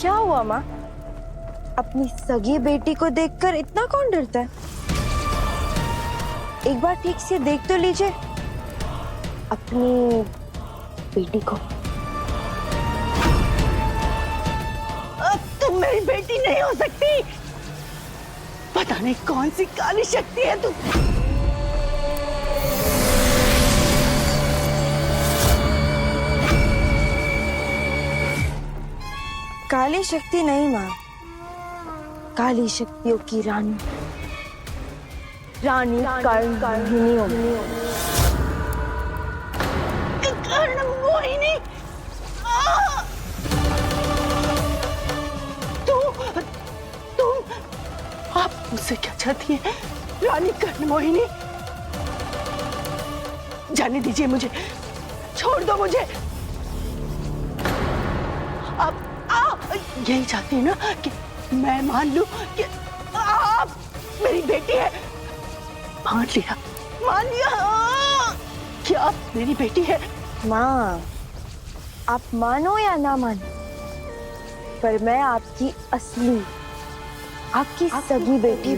क्या हुआ माँ? अपनी सगी बेटी को देखकर इतना कौन डरता है? एक बार ठीक से देख तो लीजिए अपनी बेटी को। तुम मेरी बेटी नहीं हो सकती। पता नहीं कौन सी काली शक्ति है तुम। काली शक्ति नहीं माँ, काली शक्तियों की रानी, रानी कर्णमोहिनी। कर्णमोहिनी, तुम आप मुझसे क्या चाहती हैं रानी कर्णमोहिनी? जाने दीजिए मुझे, छोड़ दो मुझे। आप यही चाहती है ना कि मैं मान लूं कि आप मेरी बेटी है? मान लिया कि आप मेरी बेटी है। माँ, आप मानो या ना मानो, पर मैं आपकी असली, आपकी सगी बेटी।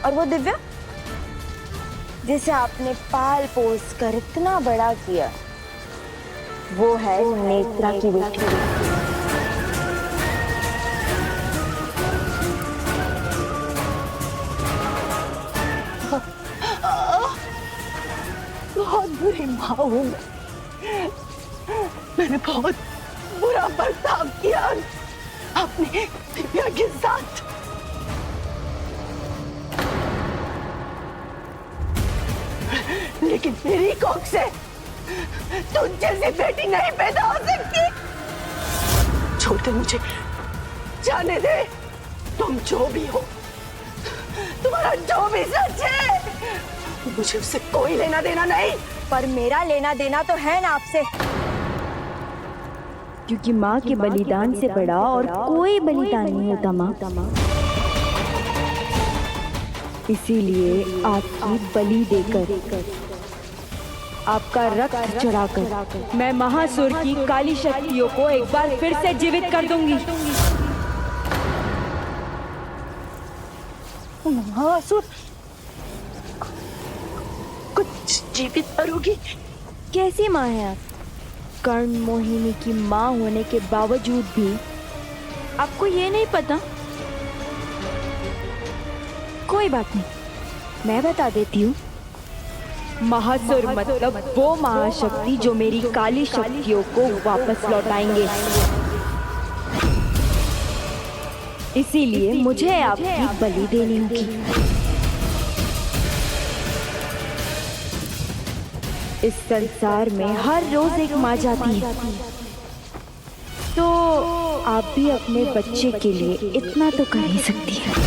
और वो दिव्या जिसे आपने पाल पोस कर इतना बड़ा किया, वो है नेत्रा की बेटी। बहुत बुरी माँ हूँ मैंने बहुत बुरा बर्ताव किया अपनी दिव्या के साथ। लेकिन मेरी कोख से तुझ जैसी बेटी नहीं पैदा हो सकती। छोड़ दे मुझे, जाने दे। तुम जो भी हो, तुम्हारा जो भी सच है, मुझे उससे कोई लेना देना नहीं। पर मेरा लेना देना तो है ना आपसे, क्योंकि माँ के बलिदान से बड़ा और कोई बलिदान नहीं होता माँ। इसीलिए आपकी बलि देकर, आपका रक्त चढ़ाकर मैं महासुर की काली शक्तियों को एक बार फिर से जीवित कर दूंगी। महासुर कुछ जीवित करोगी? कैसी माँ है आप? कर्णमोहिनी की माँ होने के बावजूद भी आपको ये नहीं पता? कोई बात नहीं, मैं बता देती हूँ। महासुर मतलब वो महाशक्ति जो मेरी काली शक्तियों को वापस लौटाएंगे। इसीलिए मुझे आपकी बलि देनी होगी। इस संसार में हर रोज एक माँ जाती है, तो आप भी अपने बच्चे के लिए इतना तो कर ही सकती हैं।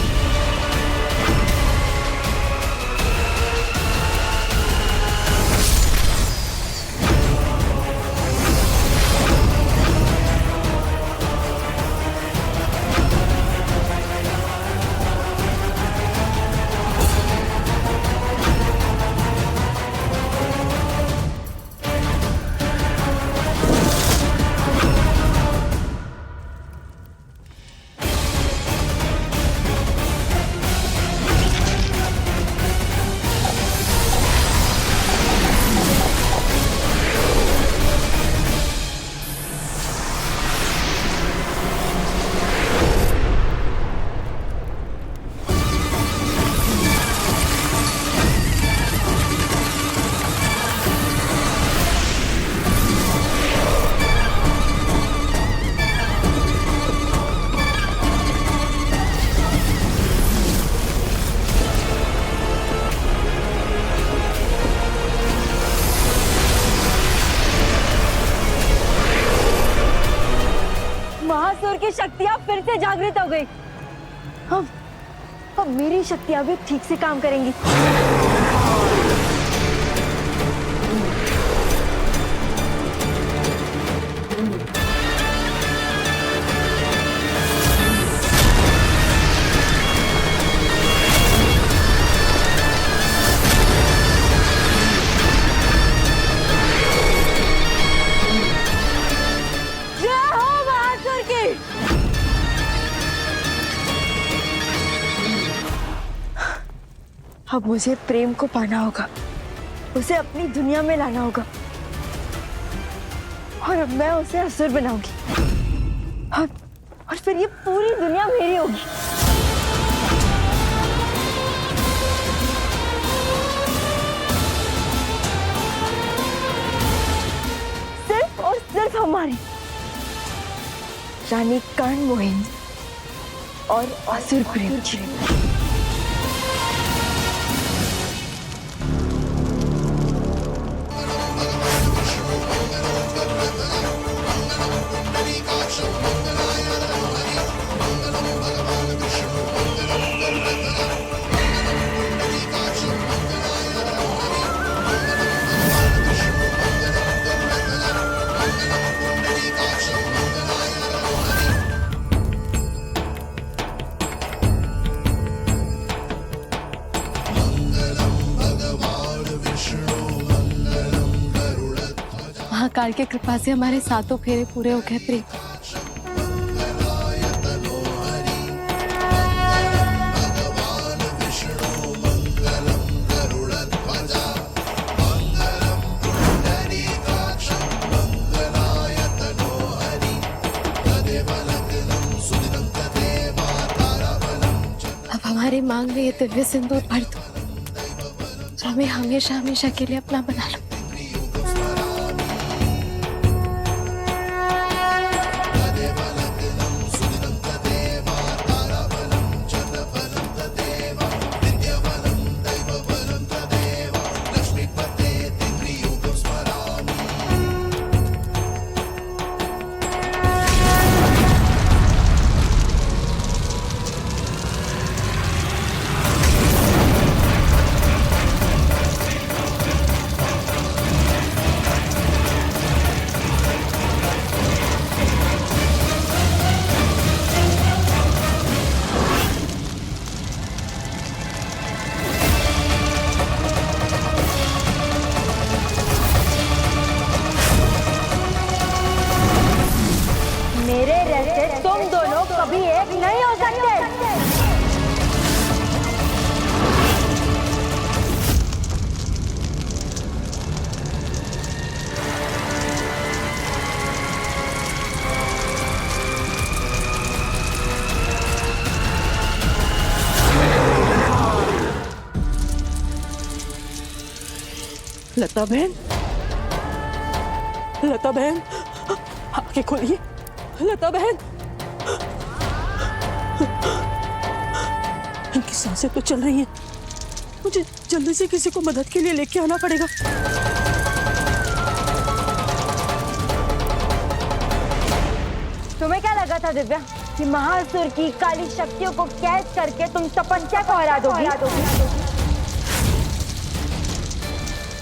महासुर की शक्तियां फिर से जागृत हो गई। अब मेरी शक्तियां भी ठीक से काम करेंगी। अब मुझे प्रेम को पाना होगा, उसे अपनी दुनिया में लाना होगा और मैं उसे असुर बनाऊंगी और फिर ये पूरी दुनिया मेरी होगी। सिर्फ और सिर्फ हमारी रानी कर्ण मोहिनी और असुर प्रेम की। महाकाल की कृपा से हमारे सातों फेरे पूरे हो गए प्रिय। अब हमारी मांग में ये दिव्य सिंदूर भर दो, जो हमें हमेशा हमेशा के लिए अपना बना लो। मेरे रहते तुम दोनों कभी एक नहीं हो सकते। लता बहन, लता बहन, आंखें खोलिए। लता बहन, इनकी सांसें तो चल रही हैं। मुझे जल्दी से किसी को मदद के लिए लेके आना पड़ेगा। तुम्हें क्या लगा था दिव्या कि महासुर की काली शक्तियों को कैद करके तुम तपस्या को हरा दोगी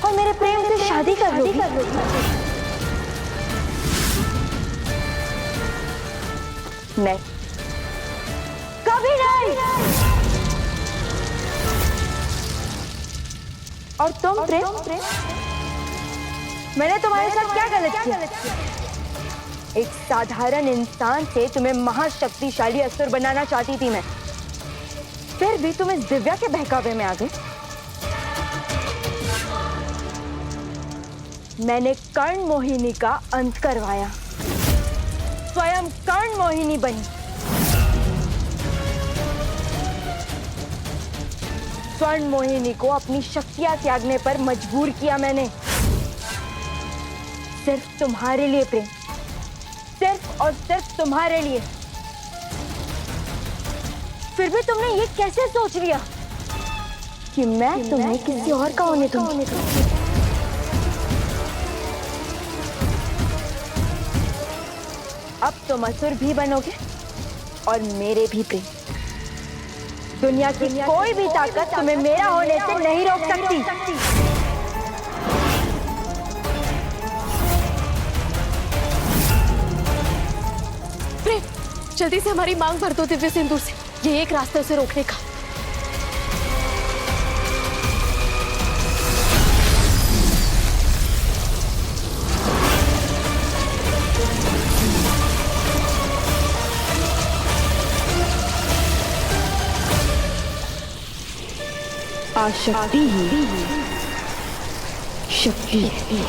और मेरे प्रेम से शादी कर लोगी? नहीं, कभी नहीं। और तुम प्रेम, मैंने तुम्हारे साथ क्या गलत किया? एक साधारण इंसान से तुम्हें महाशक्तिशाली असुर बनाना चाहती थी मैं, फिर भी तुम इस दिव्या के बहकावे में आ गए। मैंने कर्ण मोहिनी का अंत करवाया, स्वयं कर्ण मोहिनी बनी। स्वर्ण मोहिनी को अपनी शक्तियां त्यागने पर मजबूर किया मैंने, सिर्फ तुम्हारे लिए प्रेम, सिर्फ और सिर्फ तुम्हारे लिए। फिर भी तुमने ये कैसे सोच लिया कि मैं तुम्हें किसी और का होने दूंगी? अब तुम असुर भी बनोगे और मेरे भी प्रेम। दुनिया की कोई भी ताकत तुम्हें मेरा होने से नहीं रोक सकती। प्रेम, जल्दी से हमारी मांग भर दो दिव्य सिंदूर से, ये एक रास्ता उसे रोकने का। आशक्ति ही शक्ति है।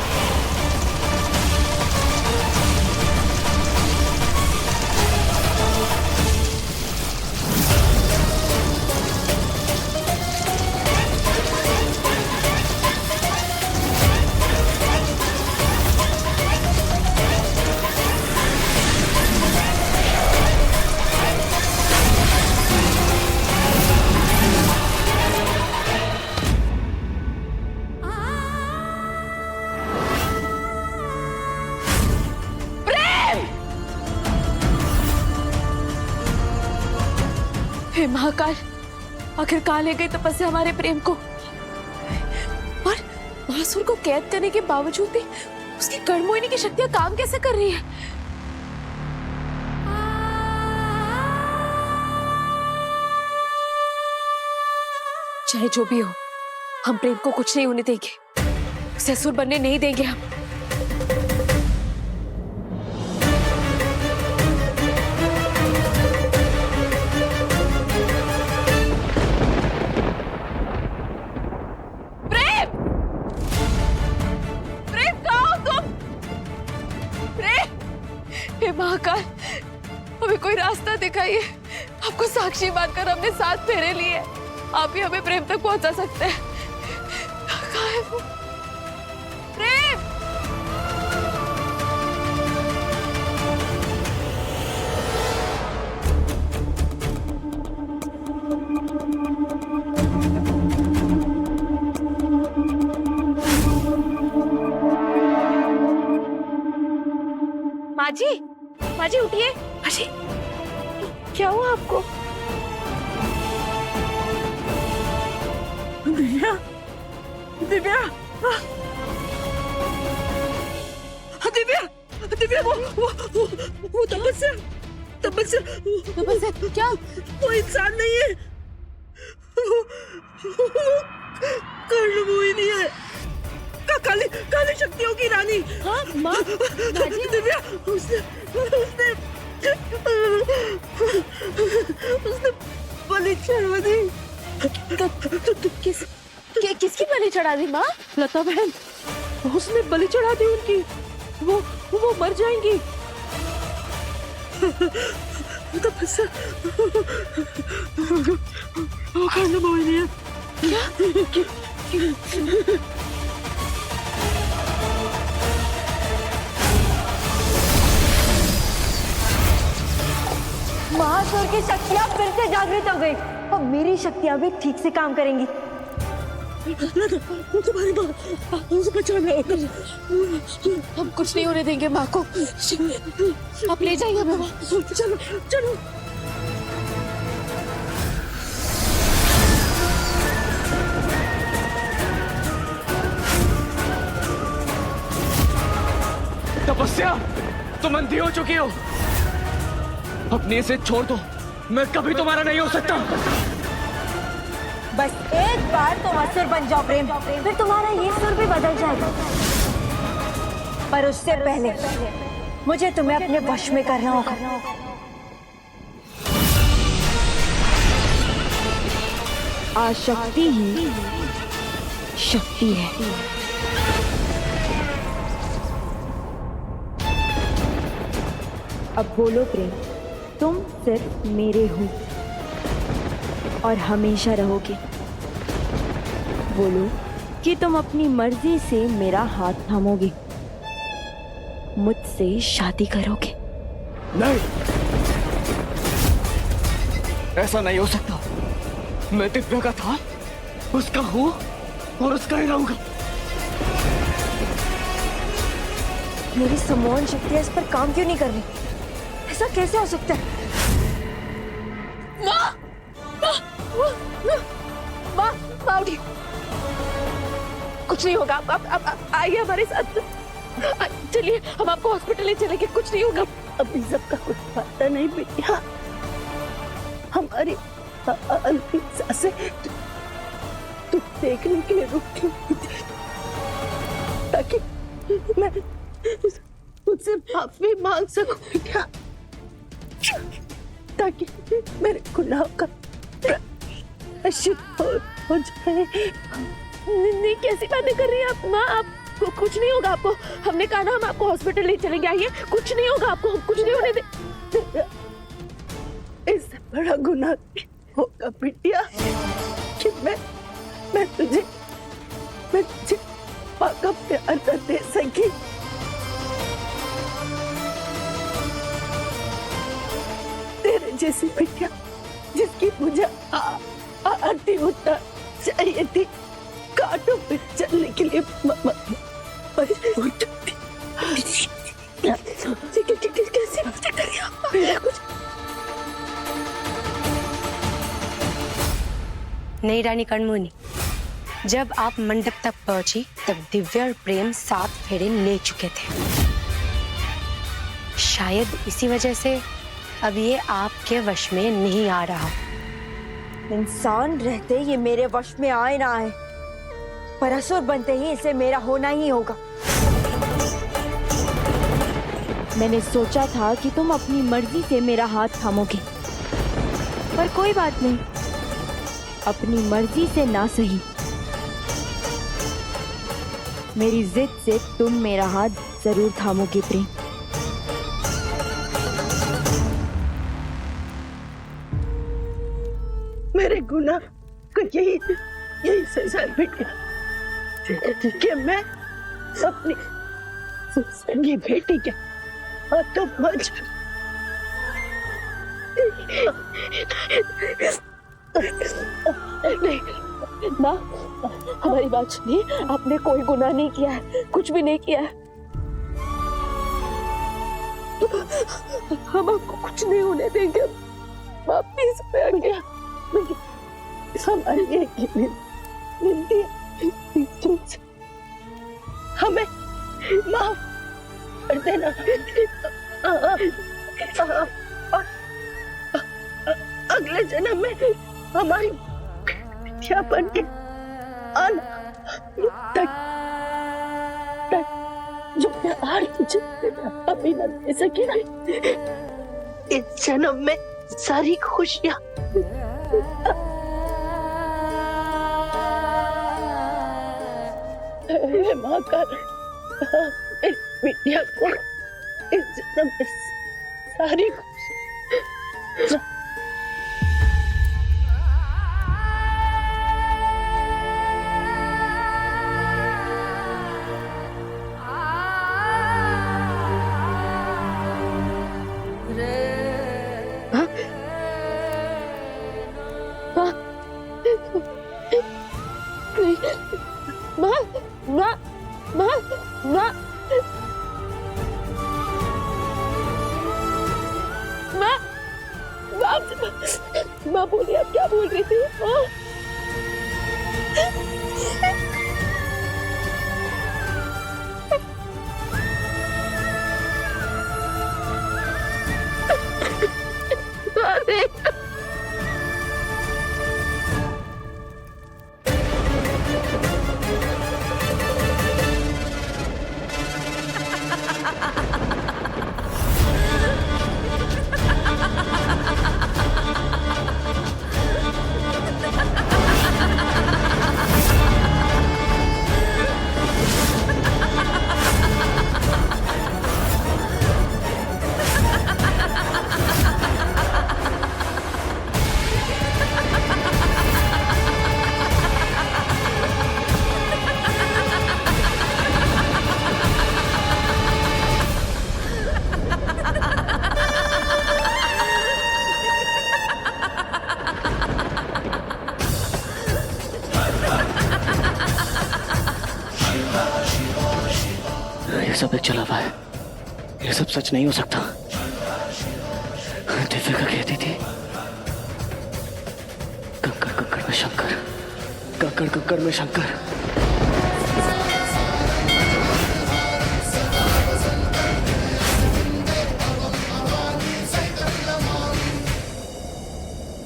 हे महाकाल, आखिर कहाँ ले गई तपस्या हमारे प्रेम को? और महासुर को कैद करने के बावजूद भी उसकी कर्मोहिनी की शक्तियां काम कैसे कर रही है? चाहे जो भी हो, हम प्रेम को कुछ नहीं होने देंगे। उसे असुर बनने नहीं देंगे हम। महाकाल, हमें कोई रास्ता दिखाइए। आपको साक्षी मानकर हमने 7 फेरे लिए। आप ही हमें प्रेम तक पहुंचा सकते हैं। कहाँ है वो प्रेम? माँ जी, माँ जी उठिए। माँ जी, क्या हुआ आपको? दिव्या, दिव्या, दिव्या, दिव्या, वो तपस्या, तपस्या, तपस्या क्या? वो इंसान नहीं है, वो कर्णमोहिनी है, काली काली शक्तियों की रानी। हाँ माँ, दिव्या, उसने बलि चढ़ा दी। किसकी बलि चढ़ा दी माँ? लता बहन, उसने बलि चढ़ा दी उनकी। वो मर जाएंगी। तपस्या, वो कर्णमोहिनी है। महासुर की शक्तियां फिर से जागृत हो गई। अब मेरी शक्तियां भी ठीक से काम करेंगी। वो तुम्हारी माँ, उसे बचाना होगा। हम कुछ नहीं होने देंगे माँ को। आप ले जाइए हमें माँ। चलो चलो। तपस्या, तुम अंधी हो चुकी हो। अपनी इसे छोड़ दो, मैं कभी तुम्हारा नहीं हो सकता। बस एक बार तुम असुर बन जाओ प्रेम, फिर तुम्हारा ये सुर भी बदल जाएगा। पर उससे पहले मुझे तुम्हें अपने वश में करना होगा। आशक्ति ही शक्ति है। अब बोलो प्रेम, तुम सिर्फ मेरे हो और हमेशा रहोगे। बोलो कि तुम अपनी मर्जी से मेरा हाथ थामोगे, मुझसे शादी करोगे। नहीं, ऐसा नहीं हो सकता। मैं दिव्या का था, उसका हूँ और उसका ही रहूंगा। मेरी सम्मोहन शक्तियां इस पर काम क्यों नहीं कर रही? ऐसा कैसे हो सकता है? माँ उठिए। कुछ नहीं होगा। आप आइए हमारे साथ। चलिए, हम आपको हॉस्पिटल ले चलेंगे। कुछ नहीं होगा। अभी सबका कुछ पता नहीं बेटा। हमारी अंतिम सांसें तुम देखने के लिए रुकी हुई थी, ताकि मैं मुझसे माफी मांग सकूं बेटा, ताकि मेरे गुनाह का प्रायश्चित हो हो जाए। नहीं, कैसी बातें कर रही हैं आप माँ? आपको कुछ नहीं होगा। आपको हमने कहा ना, हम आपको हॉस्पिटल ले चलेंगे। आइए, कुछ नहीं होगा आपको, हम कुछ नहीं होने दे। इससे बड़ा गुनाह होगा बिटिया कि मैं तुझे पाका प्यार न दे सकी। तेरे जैसी बिटिया जिसकी मुझे आरती उतना चाहिए थी, कांटों पे चलने के लिए मजबूर थी। कैसी बातें कर रही हो? मेरा कुछ नहीं रानी कर्णमोहिनी, जब आप मंडप तक पहुंची तब दिव्या और प्रेम 7 फेरे ले चुके थे। शायद इसी वजह से अब ये आपके वश में नहीं आ रहा। इंसान रहते ये मेरे वश में आए ना आए, पर असुर बनते ही इसे मेरा होना ही होगा। मैंने सोचा था कि तुम अपनी मर्जी से मेरा हाथ थामोगे, पर कोई बात नहीं, अपनी मर्जी से ना सही, मेरी जिद से तुम मेरा हाथ जरूर थामोगे प्रेम। मेरे गुनाह को यही सजा बिटिया कि मैं अपनी सगी बेटी के हाथों मच नहीं माँ, हमारी बात सुनिए। आपने कोई गुनाह नहीं किया है, कुछ भी नहीं किया है। हम आपको कुछ नहीं होने देंगे। वापिस आ गया हमारी एक विनती है, हमें माफ कर देना। अगले जन्म में हमारी बिटिया बन के आना तक जो प्यार तुझे अभी न दे सकी ना, इस जन्म में सारी खुशियां माँ का बिटिया को इस जन्म में सारी खुशियां। माँ बोलिए, आप क्या बोल रही थी? अरे सब एक चला हुआ है, ये सब सच नहीं हो सकता। दिव्या कहती थी कंकड़ कंकड़ में शंकर, कंकड़ कंकड़ में शंकर।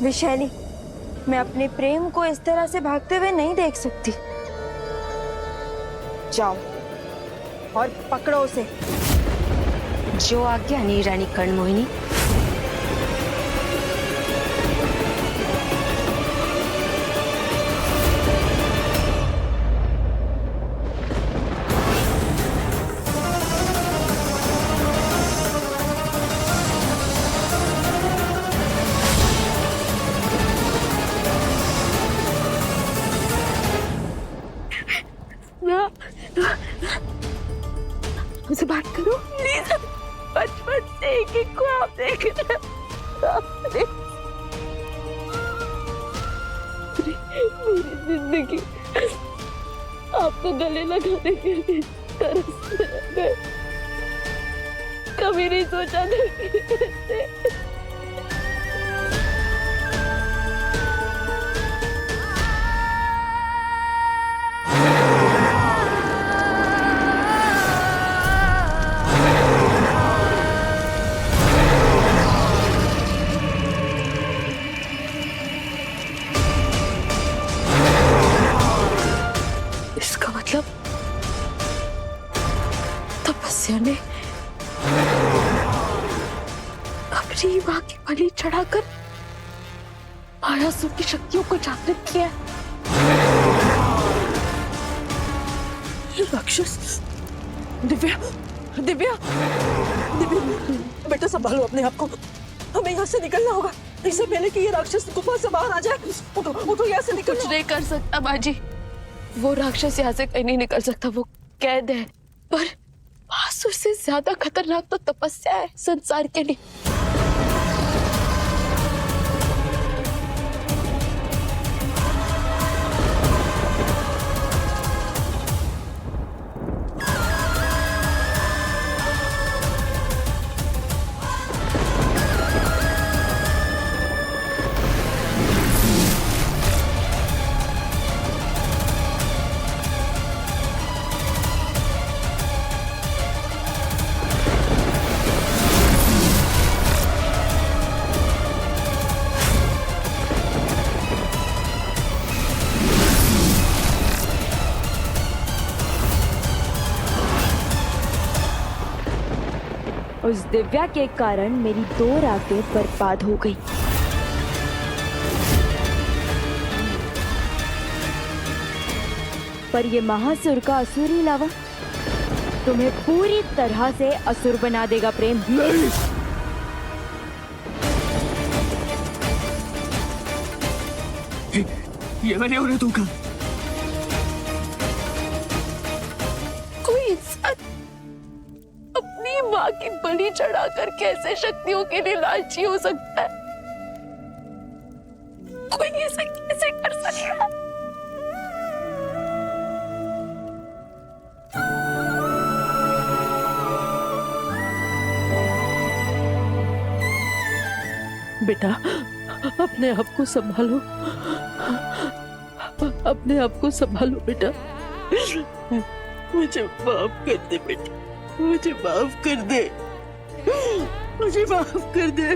विशाली, मैं अपने प्रेम को इस तरह से भागते हुए नहीं देख सकती। जाओ और पकड़ो उसे। जो आज्ञा नहीं रानी कर्णमोहिनी। से बात करो प्लीज। बचपन से एक एक को आप देख रहे हो। मेरी जिंदगी आपको गले लगाने के लिए तरस गए। कभी नहीं सोचा था कि ऐसे इसका मतलब तपस्या ने अपनी मां की बलि चढ़ाकर मायासुर की शक्तियों को जागृत किया। राक्षस दिव्या, दिव्या, दिव्या, बेटा संभालो अपने आप को। हमें यहाँ से निकलना होगा इससे पहले कि ये राक्षस गुफा से बाहर आ जाए। उठो, उठो, यहाँ से निकलो। कुछ नहीं कर सकता बाजी, वो राक्षस यहाँ से कहीं नहीं निकल सकता। वो कैद है। पर मायासुर से ज्यादा खतरनाक तो तपस्या है संसार के लिए। उस दिव्या के कारण मेरी 2 रातें बर्बाद हो गई। पर ये महासुर का असुरी लावा तुम्हें पूरी तरह से असुर बना देगा प्रेम। नहीं, ये मैंने उन्हें दूंगा। कोई इंसान अपनी माँ की बलि चढ़ाकर कैसे शक्तियों के लिए लालची हो सकता है? कोई ऐसा कैसे कर सकता है? बेटा अपने आप को संभालो, अपने आप को संभालो बेटा। मुझे माफ कर दे बेटा, मुझे माफ कर दे, मुझे माफ कर दे।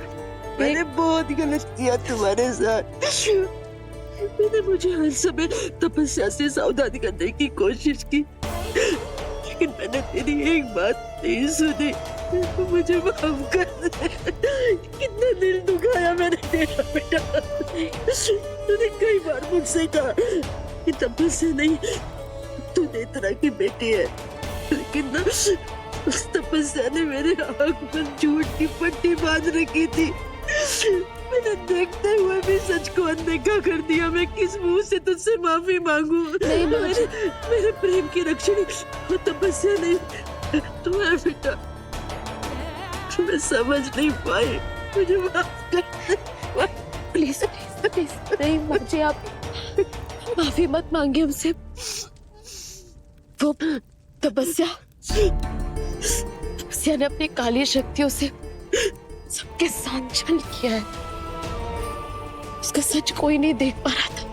मैंने बहुत गलत किया तुम्हारे साथ। मैंने मुझे हर समय तपस्या से सावधानी करने की कोशिश की, लेकिन मैंने तेरी एक बात नहीं सुनी। मुझे माफ कर दे। कितना दिल दुखाया मैंने तेरा बेटा। तूने कई बार मुझसे कहा कि तपस्या नहीं, तू नेत्रा की बेटी है, लेकिन ना उस तपस्या ने मेरे आँख पर झूठ की पट्टी बांध रखी थी। मैंने देखते हुए भी सच को अनदेखा कर दिया। मैं किस मुंह से तुझसे माफी मांगू? नहीं, मेरे प्रेम की रक्षणी वो तपस्या नहीं, तू है बेटा। मैं समझ नहीं पाई, मुझे माफ कर दे। प्लीज प्लीज प्लीज नहीं मुझे आप माफी मत मांगे हमसे। वो तपस्या ने अपनी काली शक्तियों से सबके साथ छल किया है। उसका सच कोई नहीं देख पा रहा था,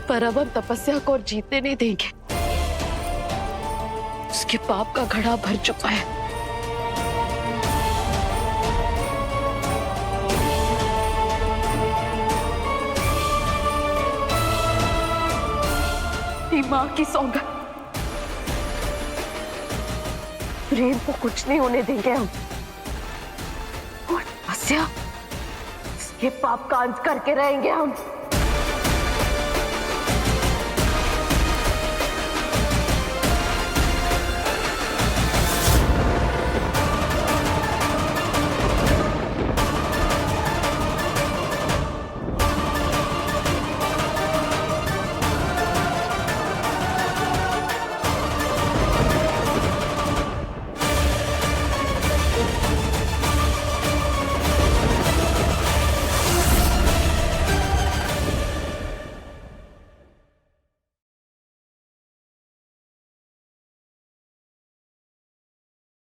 पर अब हम तपस्या को और जीतने नहीं देंगे। उसके पाप का घड़ा भर चुका है। मां की सौगंध, प्रेम को कुछ नहीं होने देंगे हम। और तपस्या, इसके पाप का अंत करके रहेंगे हम।